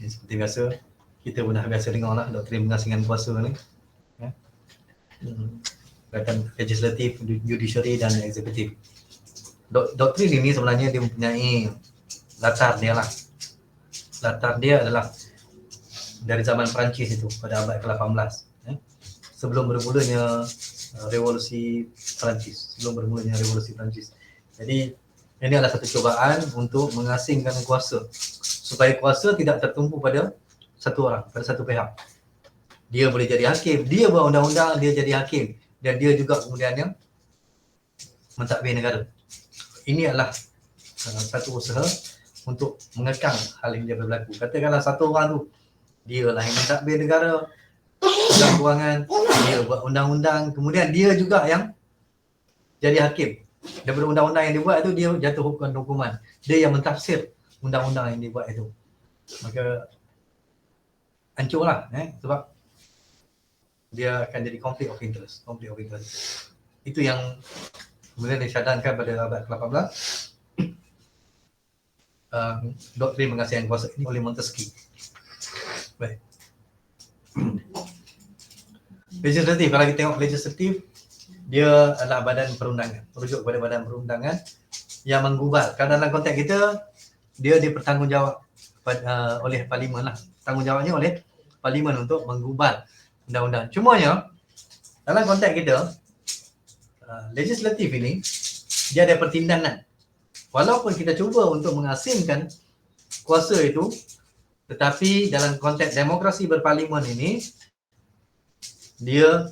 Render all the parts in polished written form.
Seperti biasa, kita pun dah biasa dengar lah doktrin pengasingan kuasa ni. Ya. Berkaitan legislatif, judiciary dan eksekutif. Doktrin ini sebenarnya dia mempunyai latar dia lah. Latar dia adalah dari zaman Perancis itu pada abad ke-18. Ya. Sebelum bermulanya revolusi Perancis. Jadi ini adalah satu cubaan untuk mengasingkan kuasa supaya kuasa tidak tertumpu pada satu orang, pada satu pihak. Dia boleh jadi hakim, dia buat undang-undang, dia jadi hakim, dan dia juga kemudiannya mentadbir negara. Ini adalah satu usaha untuk mengekang hal ini berlaku. Katakanlah satu orang tu, dia lah yang mentadbir negara, dalam kewangan, dia buat undang-undang, kemudian dia juga yang jadi hakim. Daripada undang-undang yang dibuat itu, dia jatuh hukuman. Dia yang mentafsir undang-undang yang dibuat itu. Maka hancurlah, sebab dia akan jadi conflict of interest. Itu yang kemudian disyadangkan pada abad ke-18. Doktrin pengasingan kuasa ini oleh Montesquieu. Baik. Legislatif, kalau kita tengok legislatif, dia adalah badan perundangan, merujuk kepada badan perundangan yang menggubal. Kalau dalam konteks kita, dia dipertanggungjawab oleh parlimen lah. Tanggungjawabnya oleh parlimen untuk menggubal undang-undang. Cumanya, dalam konteks kita, legislatif ini, dia ada pertindakan. Walaupun kita cuba untuk mengasingkan kuasa itu, tetapi dalam konteks demokrasi berparlimen ini, dia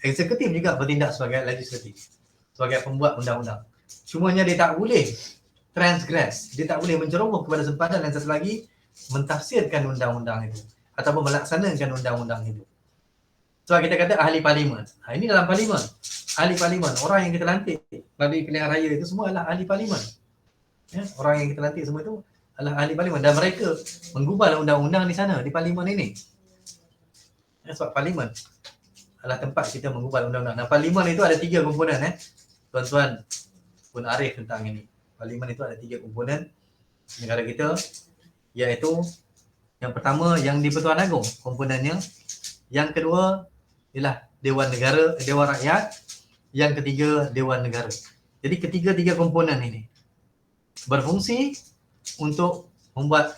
eksekutif juga bertindak sebagai legislatif, sebagai pembuat undang-undang. Cumanya dia tak boleh transgress, dia tak boleh menceroboh kepada sempadan, dan satu lagi mentafsirkan undang-undang itu ataupun melaksanakan undang-undang itu. Sebab kita kata ahli parlimen. Ini dalam parlimen. Ahli parlimen, orang yang kita lantik melalui pilihan raya itu semua adalah ahli parlimen. Ya, orang yang kita lantik semua itu adalah ahli parlimen, dan mereka menggubal undang-undang di sana, di parlimen ini. Ya, sebab parlimen adalah tempat kita menggubal undang-undang. Nah, parlimen itu ada 3 komponen. Tuan-tuan pun arif tentang ini. Parlimen itu ada 3 komponen negara kita, iaitu yang pertama yang di-Pertuan Agong komponennya, yang kedua ialah Dewan Negara, Dewan Rakyat, yang ketiga Dewan Negara. Jadi ketiga-tiga komponen ini berfungsi untuk membuat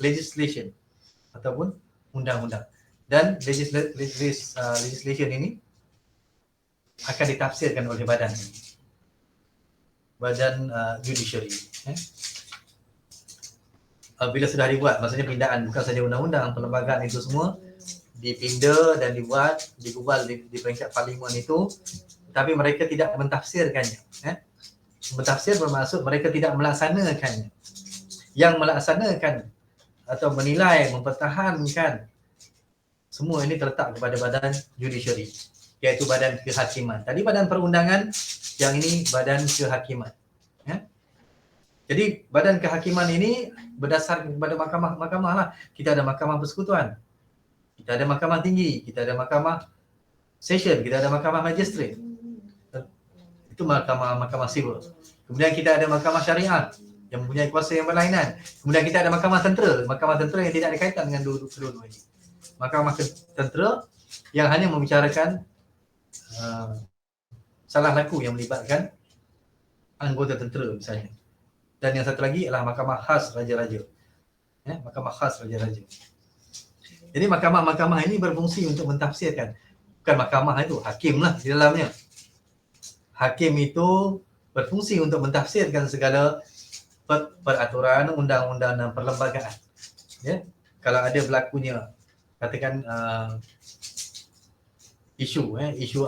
legislation ataupun undang-undang. Dan legislation ini akan ditafsirkan oleh badan judiciary. Bila sudah dibuat, maksudnya pindaan, bukan saja undang-undang, perlembagaan itu semua dipinda dan dibuat, digubal di peringkat parlimen itu, tapi mereka tidak mentafsirkannya. Mentafsir bermaksud mereka tidak melaksanakannya. Yang melaksanakan atau menilai, mempertahankan, semua ini terletak kepada badan judiciary, iaitu badan kehakiman. Tadi badan perundangan, yang ini badan kehakiman. Jadi badan kehakiman ini berdasar kepada mahkamah lah. Kita ada mahkamah persekutuan, kita ada mahkamah tinggi, kita ada mahkamah session, kita ada mahkamah magistrate. Itu mahkamah sivil. Kemudian kita ada mahkamah syariah yang mempunyai kuasa yang berlainan. Kemudian kita ada mahkamah tentera yang tidak ada kaitan dengan dua-dua ini. Mahkamah tentera yang hanya membicarakan salah laku yang melibatkan anggota tentera misalnya. Dan yang satu lagi adalah mahkamah khas raja-raja. Mahkamah khas raja-raja. Jadi mahkamah-mahkamah ini berfungsi untuk mentafsirkan. Bukan mahkamah itu, hakim lah di dalamnya. Hakim itu berfungsi untuk mentafsirkan segala peraturan, undang-undang dan perlembagaan. Kalau ada berlakunya, katakan isu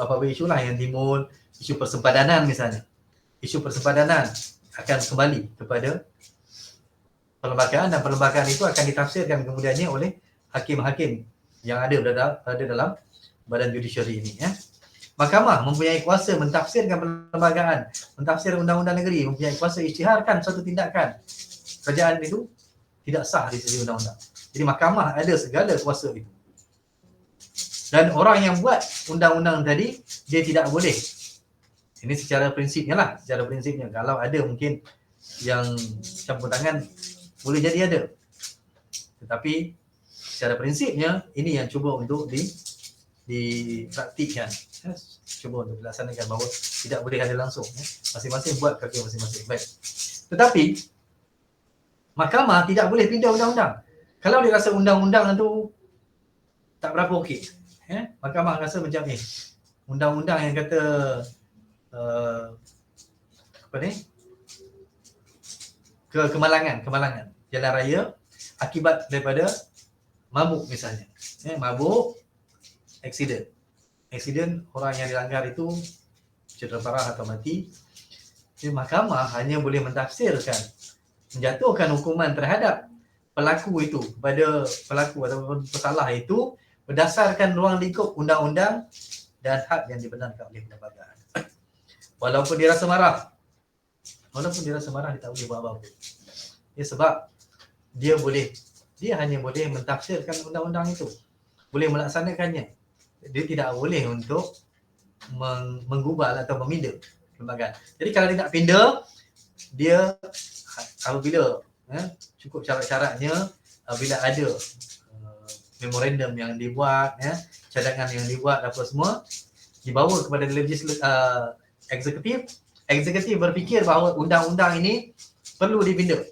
apa-apa isu lah yang timbul, isu persempadanan misalnya. Isu persempadanan akan kembali kepada perlembagaan, dan perlembagaan itu akan ditafsirkan kemudiannya oleh hakim-hakim yang ada dalam badan judiciary ini. Mahkamah mempunyai kuasa mentafsirkan perlembagaan, mentafsir undang-undang negeri, mempunyai kuasa isytiharkan suatu tindakan. Kerajaan itu tidak sah di sisi undang-undang. Jadi mahkamah ada segala kuasa itu. Dan orang yang buat undang-undang tadi, dia tidak boleh. Ini secara prinsipnya lah, secara prinsipnya. Kalau ada mungkin yang campur tangan, boleh jadi ada. Tetapi secara prinsipnya ini yang cuba untuk dipraktikkan, cuba untuk dilaksanakan bahawa tidak boleh ada langsung, masing-masing buat kerja masing-masing. Baik. Tetapi mahkamah tidak boleh pindah undang-undang. Kalau dia rasa undang-undang itu tak berapa okey, mahkamah rasa macam undang-undang yang kata kemalangan jalan raya akibat daripada mabuk misalnya, mabuk, accident, orang yang dilanggar itu cedera parah atau mati. Jadi mahkamah hanya boleh mentafsirkan, menjatuhkan hukuman terhadap pelaku itu, kepada pelaku ataupun pesalah itu berdasarkan ruang lingkup undang-undang dan hak yang dibenarkan oleh perlembagaan. Walaupun dia rasa marah, dia tak boleh buat apa-apa. Sebab dia hanya boleh mentafsirkan undang-undang itu, boleh melaksanakannya. Dia tidak boleh untuk menggubal atau meminda perlembagaan. Jadi kalau dia nak pindah, dia apabila cukup syarat-syaratnya, bila ada memorandum yang dibuat, cadangan yang dibuat, apa semua dibawa kepada eksekutif berfikir bahawa undang-undang ini perlu dipinda,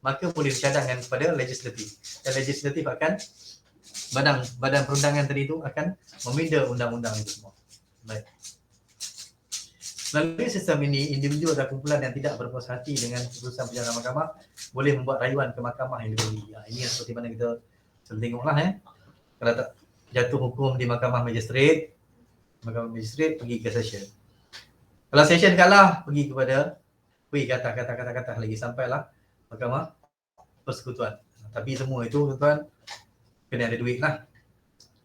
maka boleh dicadangkan kepada legislatif, dan legislatif akan badan perundangan tadi itu akan meminda undang-undang itu semua. Baik. Melalui sistem ini, individu atau kumpulan yang tidak berpuas hati dengan keputusan perjalanan mahkamah boleh membuat rayuan ke mahkamah yang lebih tinggi. Ini yang seperti mana kita selalu tengoklah, kalau tak jatuh hukum di mahkamah magistrate pergi ke session. Kalau session kalah, pergi kata lagi sampailah mahkamah persekutuan. Tapi semua itu tuan kena ada duit lah.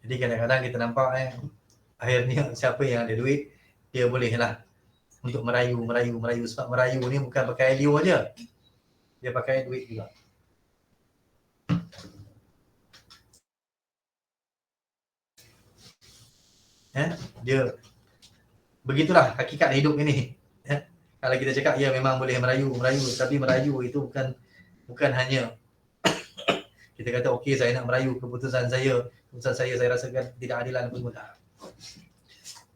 Jadi kadang-kadang kita nampak akhirnya siapa yang ada duit, dia boleh lah untuk merayu. Sebab merayu ni bukan pakai liur je, dia pakai duit juga. Dia begitulah hakikat hidup ini. Kalau kita cakap memang boleh merayu, tapi merayu itu bukan hanya kita kata okey, saya nak merayu keputusan saya rasakan tidak adilan apa semua, tak.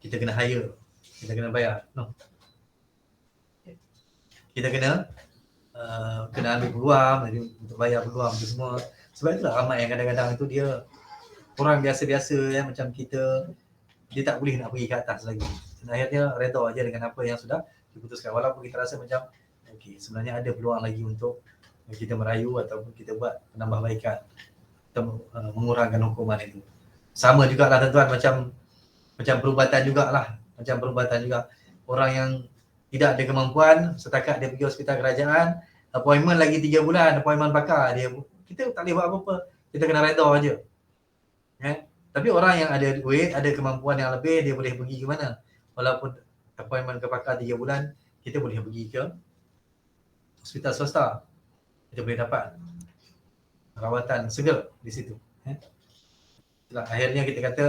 Kita kena hire, kita kena bayar. No. Kita kena ambil peluang untuk bayar peluang itu semua. Sebab itulah ramai yang kadang-kadang itu dia orang biasa-biasa macam kita, dia tak boleh nak pergi ke atas lagi. Dan akhirnya reda aja dengan apa yang sudah diputuskan, walaupun kita rasa macam okey, sebenarnya ada peluang lagi untuk kita merayu ataupun kita buat penambahbaikan atau mengurangkan hukuman itu. Sama jugalah tuan-tuan, macam perubatan jugalah. Orang yang tidak ada kemampuan, setakat dia pergi hospital kerajaan, appointment lagi 3 bulan, appointment pakar, kita tak boleh buat apa-apa, kita kena reda aja. Tapi orang yang ada duit, ada kemampuan yang lebih, dia boleh pergi ke mana? Walaupun appointment ke pakar 3 bulan, kita boleh pergi ke hospital swasta. Kita boleh dapat rawatan segera di situ. Akhirnya kita kata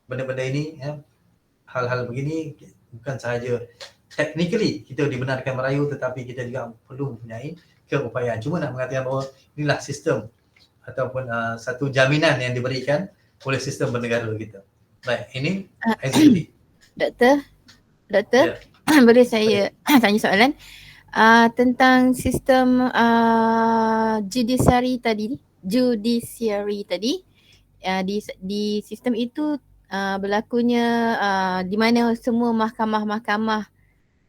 benda-benda ini, hal-hal begini bukan sahaja technically kita dibenarkan merayu, tetapi kita juga perlu mempunyai keupayaan. Cuma nak mengatakan bahawa inilah sistem ataupun satu jaminan yang diberikan oleh sistem bernegara kita. Baik, ini eksekutif. Doktor, boleh saya tanya soalan tentang sistem judiciary tadi. Di sistem itu berlakunya di mana semua mahkamah-mahkamah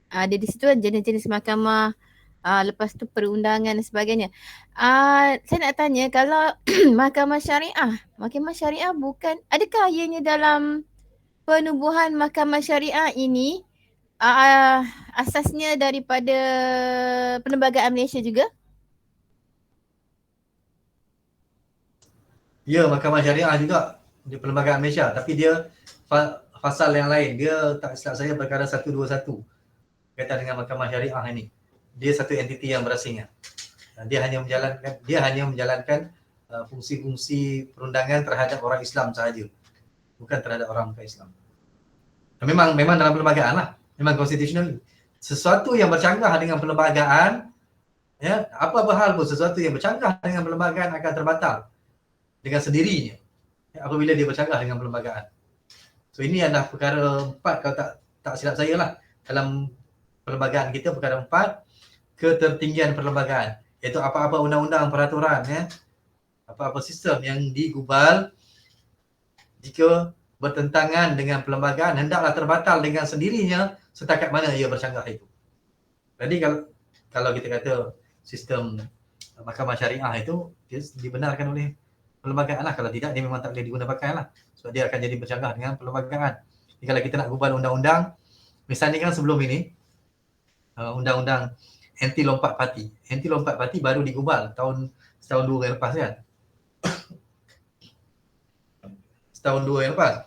ada di situ, jenis-jenis mahkamah, lepas tu perundangan dan sebagainya. Saya nak tanya, kalau mahkamah syariah bukan, adakah ianya dalam penubuhan mahkamah syariah ini asasnya daripada Perlembagaan Malaysia juga? Ya, mahkamah syariah juga di Perlembagaan Malaysia, tapi dia fasal yang lain. Dia tak silap saya perkara 121 kaitan dengan mahkamah syariah ini. Dia satu entiti yang berasingnya. Dia hanya menjalankan fungsi-fungsi perundangan terhadap orang Islam sahaja, bukan terhadap orang bukan Islam. Memang dalam perlembagaan lah, memang konstitusional. Sesuatu yang bercanggah dengan perlembagaan Ya, apa-apa hal pun sesuatu yang bercanggah dengan perlembagaan akan terbatal dengan sendirinya. Ya, apabila dia bercanggah dengan perlembagaan. So ini adalah perkara 4 kalau tak silap saya lah dalam perlembagaan kita, perkara 4 ketertinggian perlembagaan, iaitu apa-apa undang-undang, peraturan, ya, apa-apa sistem yang digubal jika bertentangan dengan perlembagaan hendaklah terbatal dengan sendirinya setakat mana ia bercanggah itu. Jadi kalau kita kata sistem mahkamah syariah itu dia dibenarkan oleh perlembagaan lah, kalau tidak dia memang tak boleh digunakan pakai lah, sebab dia akan jadi bercanggah dengan perlembagaan. Jadi kalau kita nak gubal undang-undang, misalnya kan sebelum ini undang-undang anti lompat parti baru digubal setahun 2 yang lepas kan. Setahun 2 yang lepas.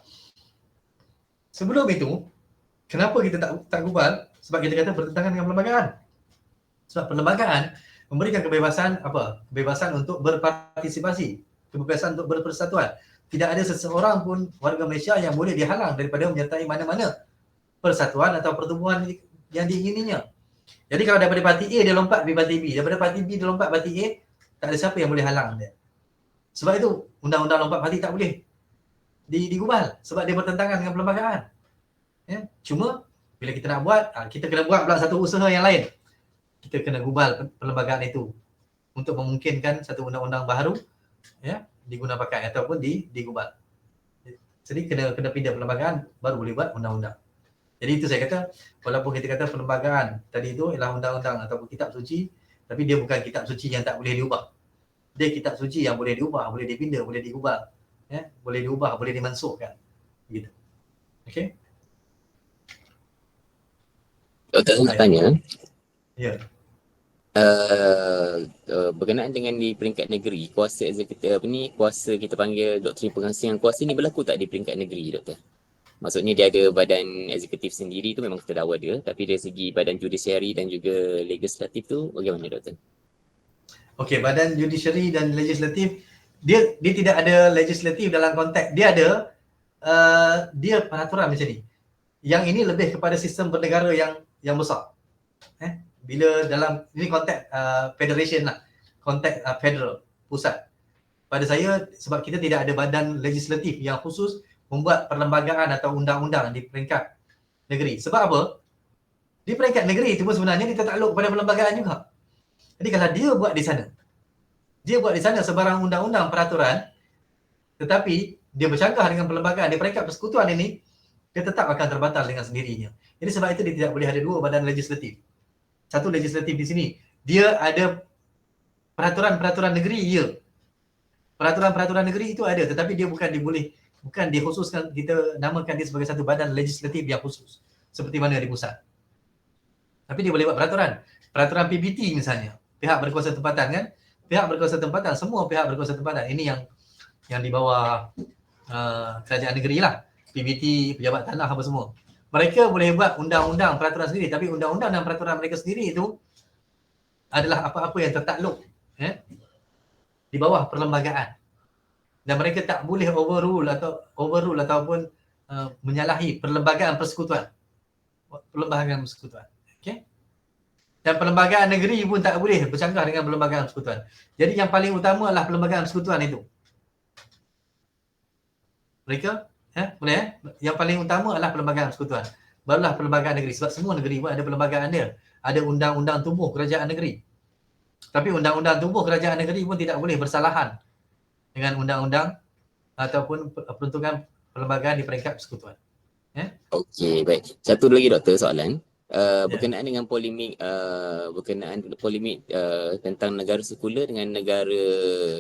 Sebelum itu, kenapa kita tak gubal? Sebab kita kata bertentangan dengan perlembagaan. Sebab perlembagaan memberikan kebebasan Kebebasan untuk berpartisipasi, kebebasan untuk berpersatuan. Tidak ada seseorang pun warga Malaysia yang boleh dihalang daripada menyertai mana-mana persatuan atau pertumbuhan yang diingininya. Jadi kalau daripada parti A dia lompat pergi parti B, daripada parti B dia lompat parti A, tak ada siapa yang boleh halang dia. Sebab itu undang-undang lompat parti tak boleh digubal sebab dia bertentangan dengan perlembagaan. Ya, cuma bila kita nak buat, kita kena buat pula satu usaha yang lain. Kita kena gubal perlembagaan itu untuk memungkinkan satu undang-undang baru, ya, diguna pakai ataupun digubal. Jadi kena pindah perlembagaan baru boleh buat undang-undang. Jadi itu saya kata, walaupun kita kata perlembagaan tadi itu ialah undang-undang ataupun kitab suci, tapi dia bukan kitab suci yang tak boleh diubah. Dia kitab suci yang boleh diubah, boleh dipindah, boleh digubal, ya, boleh diubah, boleh dimansuhkan. Begitu. Okey. Doktor, saya nak tanya. Ya. Berkenaan dengan di peringkat negeri, kuasa eksekutif kuasa kita panggil doktrin pengasingan kuasa ni berlaku tak di peringkat negeri, Doktor? Maksudnya dia ada badan eksekutif sendiri tu memang kita dah ada, tapi dari segi badan judiciary dan juga legislatif tu bagaimana, Doktor? Okey, badan judiciary dan legislatif dia tidak ada legislatif dalam konteks dia ada dia peraturan macam ni. Yang ini lebih kepada sistem bernegara yang besar. Bila dalam ini konteks federation lah, konteks federal, pusat. Pada saya, sebab kita tidak ada badan legislatif yang khusus membuat perlembagaan atau undang-undang di peringkat negeri. Sebab apa? Di peringkat negeri itu pun sebenarnya dia takluk kepada perlembagaan juga. Jadi kalau dia buat di sana sebarang undang-undang peraturan, tetapi dia bercanggah dengan perlembagaan di peringkat persekutuan ini, dia tetap akan terbatal dengan sendirinya. Jadi sebab itu dia tidak boleh ada dua badan legislatif. Satu legislatif di sini, dia ada peraturan-peraturan negeri, ya. Peraturan-peraturan negeri itu ada, tetapi dia bukan dikhususkan, kita namakan dia sebagai satu badan legislatif yang khusus, seperti mana di pusat. Tapi dia boleh buat peraturan PBT misalnya, pihak berkuasa tempatan kan, pihak berkuasa tempatan, semua pihak berkuasa tempatan, ini yang di bawah kerajaan negeri lah, PBT, pejabat tanah apa semua. Mereka boleh buat undang-undang peraturan sendiri, tapi undang-undang dan peraturan mereka sendiri itu adalah apa-apa yang tertakluk di bawah perlembagaan. Dan mereka tak boleh overrule ataupun menyalahi perlembagaan persekutuan. Okey. Dan perlembagaan negeri pun tak boleh bercanggah dengan perlembagaan persekutuan. Jadi yang paling utama adalah perlembagaan persekutuan itu. Mereka boleh yang paling utama adalah perlembagaan persekutuan. Barulah perlembagaan negeri, sebab semua negeri pun ada perlembagaan dia. Ada undang-undang tubuh kerajaan negeri. Tapi undang-undang tubuh kerajaan negeri pun tidak boleh bersalahan dengan undang-undang ataupun peruntukan perlembagaan di peringkat persekutuan. Okey, baik. Satu lagi, Doktor, soalan. Berkenaan dengan polemik tentang negara sekular dengan negara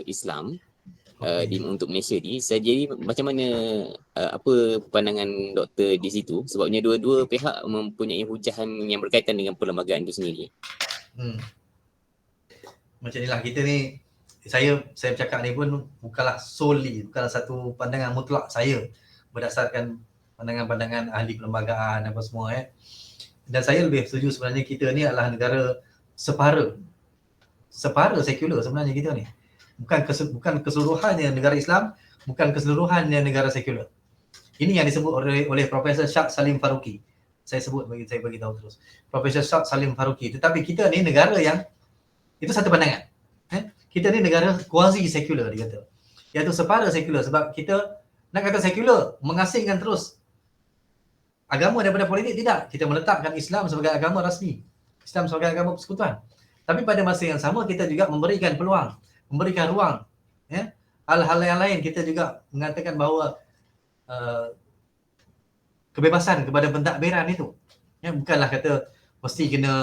Islam untuk Malaysia ni, jadi macam mana apa pandangan doktor di situ, sebabnya dua-dua pihak mempunyai hujahan yang berkaitan dengan perlembagaan itu sendiri. Macam inilah kita ni, saya bercakap ni pun bukanlah satu pandangan mutlak saya berdasarkan pandangan-pandangan ahli perlembagaan apa semua Dan saya lebih setuju sebenarnya kita ni adalah negara separa sekular sebenarnya kita ni. Bukan keseluruhannya negara Islam, bukan keseluruhannya negara sekular. Ini yang disebut oleh Profesor Shak Salim Faruqi. Saya bagi tahu terus. Profesor Shak Salim Faruqi. Tetapi kita ni negara yang Itu satu pandangan. Kita ni negara quasi sekular dia kata. Iaitu separa sekular sebab kita nak kata sekular, mengasingkan terus agama daripada politik, tidak. Kita meletakkan Islam sebagai agama rasmi. Islam sebagai agama persekutuan. Tapi pada masa yang sama kita juga memberikan peluang, memberikan ruang. Ya? Hal-hal yang lain kita juga mengatakan bahawa kebebasan kepada pentadbiran itu. Ya, bukanlah kata mesti kena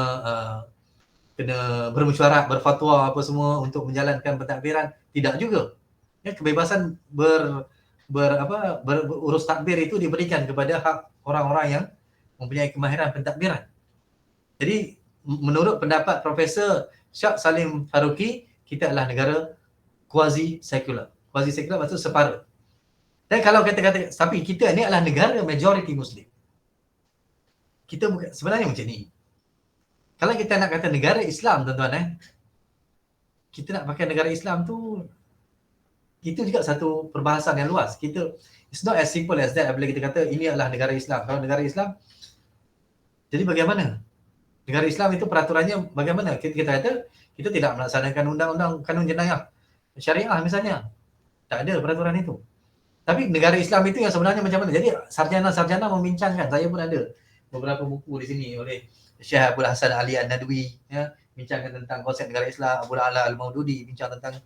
bermesyuarat, berfatwa apa semua untuk menjalankan pentadbiran, tidak juga. Ya, kebebasan berurus takbir itu diberikan kepada hak orang-orang yang mempunyai kemahiran pentadbiran. Jadi menurut pendapat Profesor Syak Salim Faruqi, kita adalah negara quasi sekular. Quasi sekular maksud separa. Dan kalau kata-kata, tapi kita ni adalah negara majoriti Muslim. Kita bukan, sebenarnya macam ni. Kalau kita nak kata negara Islam, tuan-tuan, kita nak pakai negara Islam tu, itu juga satu perbahasan yang luas. It's not as simple as that bila kita kata ini adalah negara Islam. Kalau negara Islam, jadi bagaimana? Negara Islam itu peraturannya bagaimana? Kita kata kita tidak melaksanakan undang-undang kanun jenayah syariah misalnya. Tak ada peraturan itu. Tapi negara Islam itu yang sebenarnya macam mana? Jadi sarjana-sarjana membincangkan. Saya pun ada beberapa buku di sini oleh Syekh Abdul Hasan Ali An-Nadwi, ya, bincangkan tentang konsep negara Islam. Abu Ala Al-Maududi bincang tentang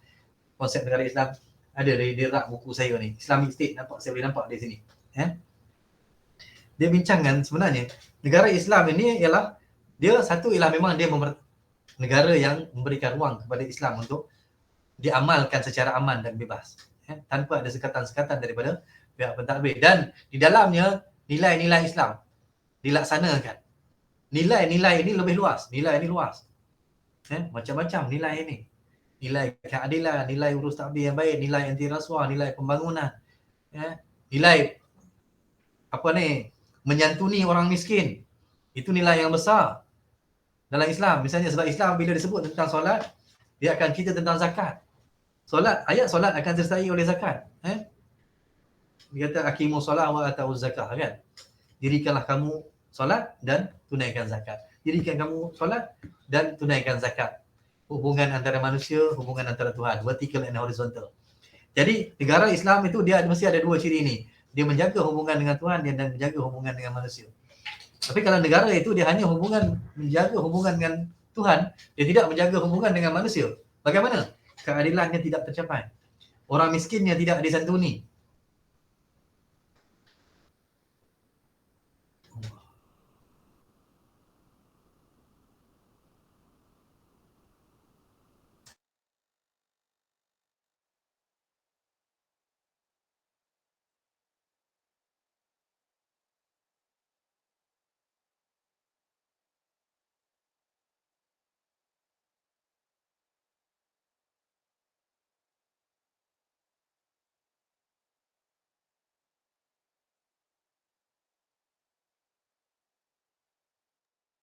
konsep negara Islam. Ada dia rak buku saya ni, Islamic State, saya boleh nampak di sini. Ya. Dia bincangkan sebenarnya negara Islam ini ialah memang dia negara yang memberikan ruang kepada Islam untuk diamalkan secara aman dan bebas, ya, tanpa ada sekatan-sekatan daripada pihak pentadbir, dan di dalamnya nilai-nilai Islam dilaksanakan. Nilai-nilai ini lebih luas, nilai ini luas, ya, macam-macam nilai ini, nilai keadilan, nilai urus takbir yang baik, nilai anti rasuah, nilai pembangunan, ya, nilai menyantuni orang miskin, itu nilai yang besar dalam Islam. Misalnya sebab Islam bila disebut tentang solat, dia akan cerita tentang zakat. Ayat solat akan disertai oleh zakat. Dia kata aqimus solat wa atuz zakah, kan? Dirikanlah kamu solat dan tunaikan zakat. Dirikan kamu solat dan tunaikan zakat. Hubungan antara manusia, hubungan antara Tuhan, vertical and horizontal. Jadi negara Islam itu dia mesti ada dua ciri ini. Dia menjaga hubungan dengan Tuhan dan menjaga hubungan dengan manusia. Tapi kalau negara itu dia hanya menjaga hubungan dengan Tuhan, dia tidak menjaga hubungan dengan manusia, bagaimana? Keadilannya tidak tercapai. Orang miskinnya tidak disantuni.